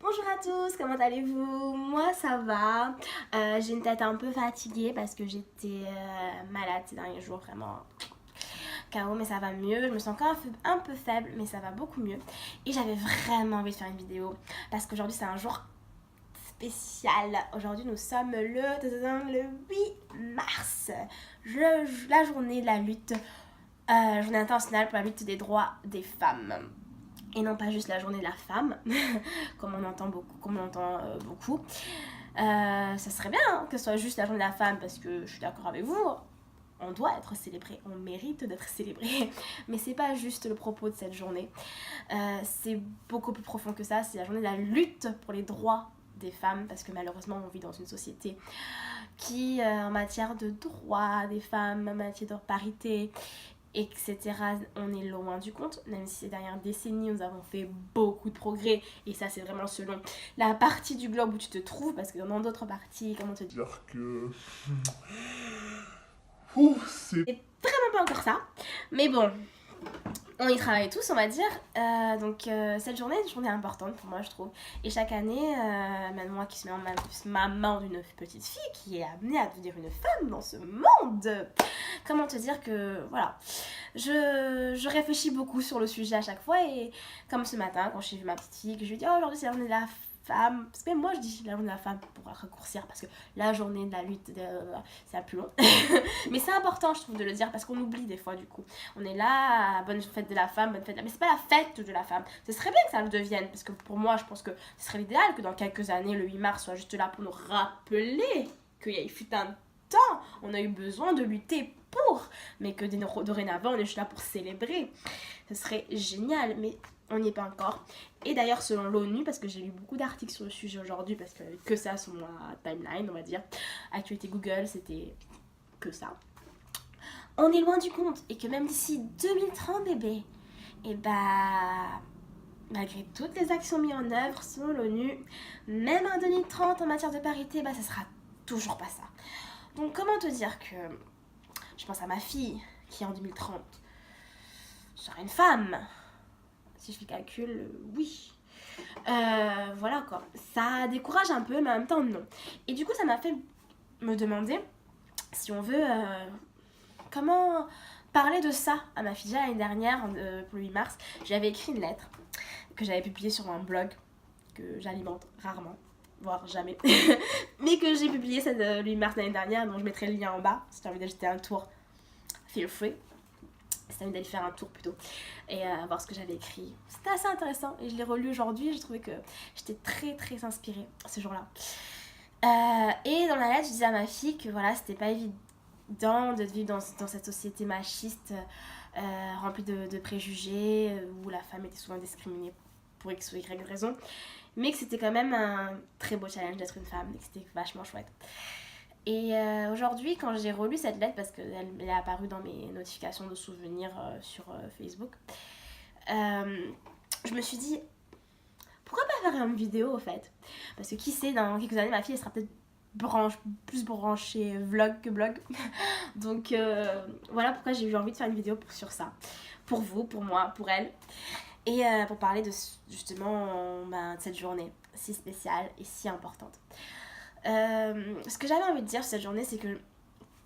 Bonjour à tous, comment allez-vous? Moi ça va. J'ai une tête un peu fatiguée parce que j'étais malade ces derniers jours, vraiment KO, mais ça va mieux. Je me sens encore un peu faible, mais ça va beaucoup mieux. Et j'avais vraiment envie de faire une vidéo parce qu'aujourd'hui c'est un jour spécial. Aujourd'hui nous sommes le 8 mars, la journée de la lutte, journée internationale pour la lutte des droits des femmes. Et non pas juste la journée de la femme, comme on entend beaucoup. Ça serait bien hein, que ce soit juste la journée de la femme, parce que je suis d'accord avec vous, on doit être célébré, on mérite d'être célébré. Mais c'est pas juste le propos de cette journée. C'est beaucoup plus profond que ça, c'est la journée de la lutte pour les droits des femmes, parce que malheureusement on vit dans une société qui, en matière de droits des femmes, en matière de parité, etc. On est loin du compte, même si ces dernières décennies nous avons fait beaucoup de progrès, et ça c'est vraiment selon la partie du globe où tu te trouves, parce que dans d'autres parties, comment te dire que... c'est vraiment pas encore ça, mais bon, on y travaille tous, on va dire. Donc cette journée est une journée importante pour moi, je trouve. Et chaque année, même moi qui suis maman d'une petite fille qui est amenée à devenir une femme dans ce monde, comment te dire que, voilà, je réfléchis beaucoup sur le sujet à chaque fois. Et comme ce matin, quand j'ai vu ma petite fille, que je lui ai dit, oh, aujourd'hui c'est la journée de la femme. Parce que même moi je dis la journée de la femme pour raccourcir, parce que la journée de la lutte, c'est un plus long. Mais c'est important, je trouve, de le dire, parce qu'on oublie des fois, du coup. On est là, bonne fête de la femme, bonne fête de la... Mais c'est pas la fête de la femme. Ce serait bien que ça le devienne, parce que pour moi, je pense que ce serait l'idéal que dans quelques années, le 8 mars soit juste là pour nous rappeler qu'il y a eu fut un temps, on a eu besoin de lutter pour, mais que dorénavant, on est juste là pour célébrer. Ce serait génial, mais on n'y est pas encore. Et d'ailleurs, selon l'ONU, parce que j'ai lu beaucoup d'articles sur le sujet aujourd'hui, parce que ça sur ma timeline, on va dire, actualité Google, c'était que ça. On est loin du compte, et que même d'ici 2030, bébé, et bah, malgré toutes les actions mises en œuvre selon l'ONU, même en 2030 en matière de parité, bah ça sera toujours pas ça. Donc comment te dire que je pense à ma fille qui en 2030 sera une femme. Si je fais calcul, oui. Voilà quoi. Ça décourage un peu, mais en même temps non. Et du coup ça m'a fait me demander si on veut comment parler de ça à ma fille. Déjà l'année dernière, pour le 8 mars, j'avais écrit une lettre que j'avais publiée sur un blog que j'alimente rarement, voire jamais, mais que j'ai publié le 8 mars l'année dernière, donc je mettrai le lien en bas si tu as envie d'acheter un tour, feel free. Si tu as envie d'aller faire un tour plutôt et voir ce que j'avais écrit. C'était assez intéressant et je l'ai relu aujourd'hui et j'ai trouvé que j'étais très très inspirée ce jour-là. Et dans la lettre, je disais à ma fille que voilà, c'était pas évident de vivre dans cette société machiste remplie de préjugés où la femme était souvent discriminée pour X ou Y raison, mais que c'était quand même un très beau challenge d'être une femme et que c'était vachement chouette. Et aujourd'hui, quand j'ai relu cette lettre, parce qu'elle est apparue dans mes notifications de souvenirs sur Facebook, je me suis dit, pourquoi pas faire une vidéo au fait? Parce que qui sait, dans quelques années, ma fille elle sera peut-être plus branchée vlog que blog. Donc voilà pourquoi j'ai eu envie de faire une vidéo sur ça. Pour vous, pour moi, pour elle. Et pour parler de justement de cette journée si spéciale et si importante. Ce que j'avais envie de dire sur cette journée, c'est que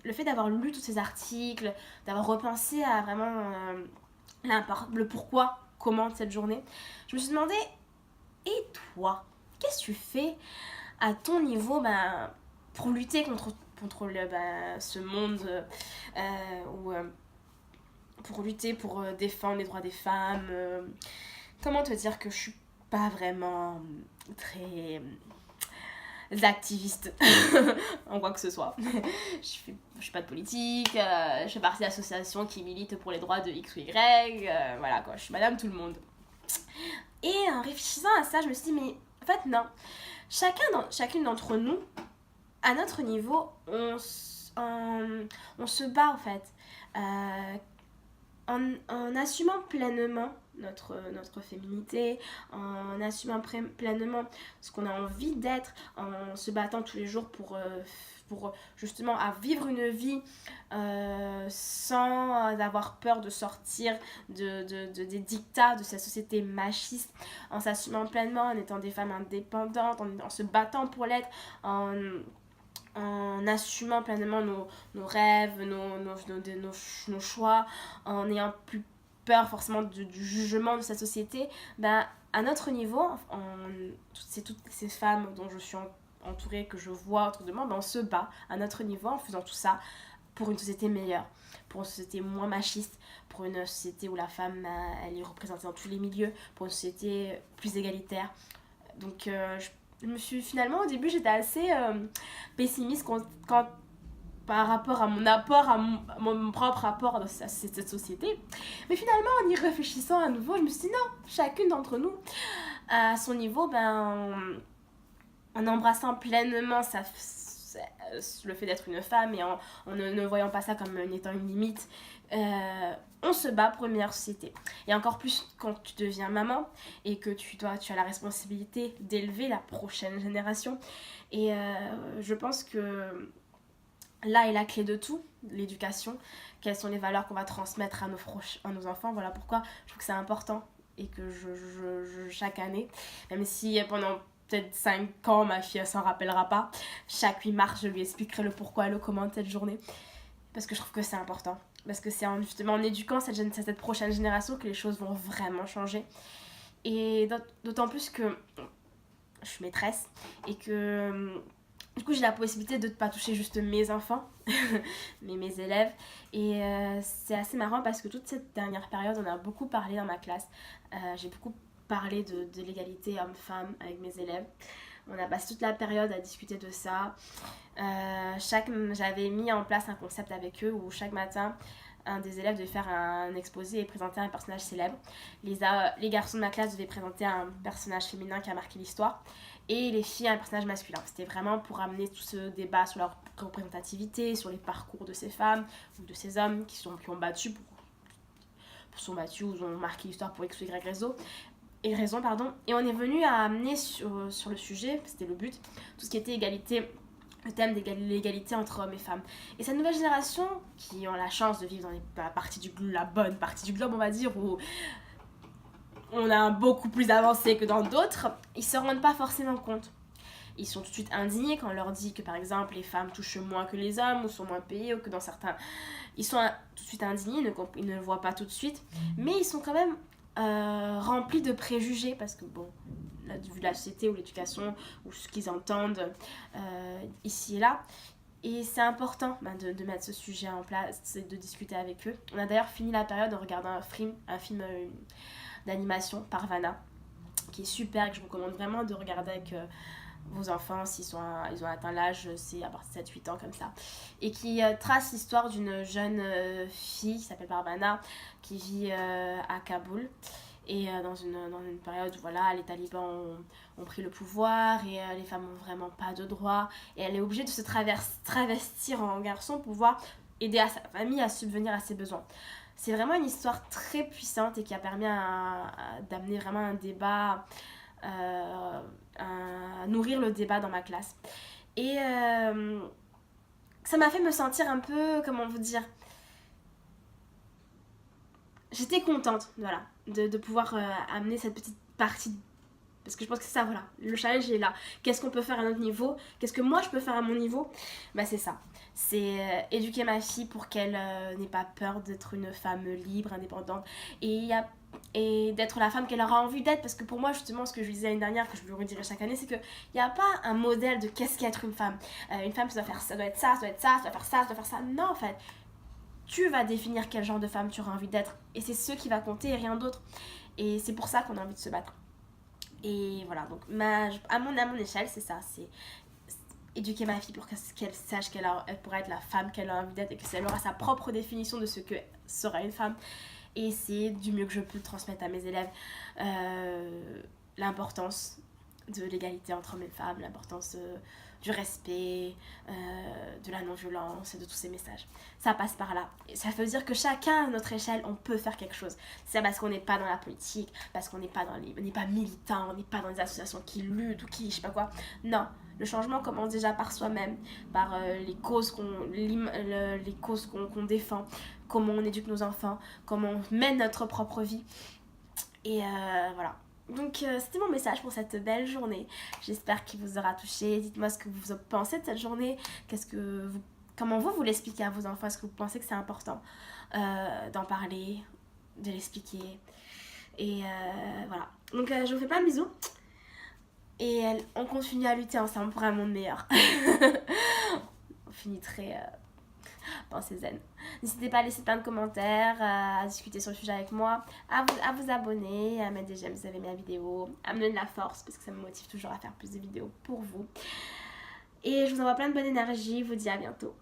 le fait d'avoir lu tous ces articles, d'avoir repensé à vraiment le pourquoi, comment de cette journée, je me suis demandé, et toi, qu'est-ce que tu fais à ton niveau pour lutter contre ce monde pour lutter pour défendre les droits des femmes comment te dire que je suis pas vraiment très activiste en quoi que ce soit. Je suis pas de politique, je fais partie d'associations qui militent pour les droits de X ou Y, voilà quoi, je suis madame tout le monde. Et en réfléchissant à ça, je me suis dit, mais en fait non, chacune d'entre nous, à notre niveau, on se bat en fait. en assumant pleinement notre féminité, en assumant pleinement ce qu'on a envie d'être, en se battant tous les jours pour justement à vivre une vie sans avoir peur de sortir des dictats de cette société machiste, en s'assumant pleinement, en étant des femmes indépendantes, en se battant pour l'être, en assumant pleinement nos rêves, nos choix, en n'ayant plus peur forcément du jugement de cette société, ben, à notre niveau, toutes ces femmes dont je suis entourée, que je vois autour de moi, ben, on se bat à notre niveau en faisant tout ça pour une société meilleure, pour une société moins machiste, pour une société où la femme elle est représentée dans tous les milieux, pour une société plus égalitaire. Donc je me suis finalement, au début j'étais assez pessimiste quand par rapport à mon apport, à mon propre apport à cette société. Mais finalement, en y réfléchissant à nouveau, je me suis dit non, chacune d'entre nous, à son niveau, en embrassant pleinement le fait d'être une femme et en ne voyant pas ça comme étant une limite, on se bat pour une meilleure société. Et encore plus quand tu deviens maman et que tu as la responsabilité d'élever la prochaine génération. Et je pense que là est la clé de tout, l'éducation. Quelles sont les valeurs qu'on va transmettre à nos enfants. Voilà pourquoi je trouve que c'est important et que chaque année, même si pendant peut-être 5 ans, ma fille elle s'en rappellera pas, chaque 8 mars, je lui expliquerai le pourquoi et le comment de cette journée. Parce que je trouve que c'est important. Parce que c'est justement en éduquant cette prochaine génération que les choses vont vraiment changer. Et d'autant plus que je suis maîtresse et que du coup j'ai la possibilité de ne pas toucher juste mes enfants, mais mes élèves. Et c'est assez marrant parce que toute cette dernière période, on a beaucoup parlé dans ma classe. J'ai beaucoup parlé de l'égalité homme-femme avec mes élèves. On a passé toute la période à discuter de ça. J'avais mis en place un concept avec eux où chaque matin, un des élèves devait faire un exposé et présenter un personnage célèbre. Les garçons de ma classe devaient présenter un personnage féminin qui a marqué l'histoire et les filles un personnage masculin. C'était vraiment pour amener tout ce débat sur leur représentativité, sur les parcours de ces femmes ou de ces hommes qui ont battu ou ont marqué l'histoire pour X ou Y raison. Et on est venu à amener sur le sujet, c'était le but, tout ce qui était égalité, le thème de l'égalité entre hommes et femmes. Et cette nouvelle génération, qui ont la chance de vivre dans la bonne partie du globe, on va dire, où on a beaucoup plus avancé que dans d'autres, ils se rendent pas forcément compte. Ils sont tout de suite indignés quand on leur dit que par exemple les femmes touchent moins que les hommes ou sont moins payées ou que dans certains... Ils sont tout de suite indignés, ils ne le voient pas tout de suite, mais ils sont quand même remplis de préjugés parce que bon, vu la société ou l'éducation ou ce qu'ils entendent ici et là. Et c'est important de mettre ce sujet en place, de discuter avec eux. On a d'ailleurs fini la période en regardant un film d'animation par Vanna, qui est super et que je recommande vraiment de regarder avec vos enfants s'ils ils ont atteint l'âge, c'est à partir de 7-8 ans comme ça. Et qui trace l'histoire d'une jeune fille qui s'appelle Barbana, qui vit à Kaboul. Et dans une période où voilà, les talibans ont pris le pouvoir et les femmes n'ont vraiment pas de droits. Et elle est obligée de se travestir en garçon pour pouvoir aider sa famille à subvenir à ses besoins. C'est vraiment une histoire très puissante et qui a permis d'amener vraiment un débat, à nourrir le débat dans ma classe. Et ça m'a fait me sentir un peu, comment vous dire, j'étais contente, voilà, de pouvoir amener cette petite partie. Parce que je pense que c'est ça, voilà, le challenge est là. Qu'est-ce qu'on peut faire à notre niveau? Qu'est-ce que moi je peux faire à mon niveau? C'est ça. C'est éduquer ma fille pour qu'elle n'ait pas peur d'être une femme libre, indépendante. Et d'être la femme qu'elle aura envie d'être. Parce que pour moi, justement, ce que je disais l'année dernière, que je le redirai chaque année, c'est qu'il n'y a pas un modèle de qu'est-ce qu'être une femme. Une femme, ça doit être ça, ça doit être ça, ça doit faire ça, ça doit faire ça. Non, en fait. Tu vas définir quel genre de femme tu auras envie d'être. Et c'est ce qui va compter et rien d'autre. Et c'est pour ça qu'on a envie de se battre. Et voilà, donc à mon échelle, c'est ça. C'est éduquer ma fille pour qu'elle sache qu'elle pourra être la femme qu'elle a envie d'être et qu'elle aura sa propre définition de ce que sera une femme. Et essayer du mieux que je peux transmettre à mes élèves l'importance de l'égalité entre hommes et femmes, l'importance du respect, de la non-violence et de tous ces messages. Ça passe par là. Et ça veut dire que chacun à notre échelle, on peut faire quelque chose. C'est parce qu'on n'est pas dans la politique, parce qu'on n'est pas on n'est pas militant, on n'est pas dans des associations qui luttent ou qui je sais pas quoi. Non, le changement commence déjà par soi-même, par les causes qu'on défend, comment on éduque nos enfants, comment on mène notre propre vie. Et voilà. Donc c'était mon message pour cette belle journée. J'espère qu'il vous aura touché. Dites-moi ce que vous pensez de cette journée. Comment vous l'expliquez à vos enfants. Est-ce que vous pensez que c'est important d'en parler, de l'expliquer. Et voilà. Donc je vous fais plein de bisous. Et on continue à lutter ensemble pour un monde meilleur. On finit très pensée zen. N'hésitez pas à laisser plein de commentaires, à discuter sur le sujet avec moi, à vous abonner, à mettre des j'aime si vous avez aimé la vidéo, à me donner de la force parce que ça me motive toujours à faire plus de vidéos pour vous. Et je vous envoie plein de bonne énergie, je vous dis à bientôt.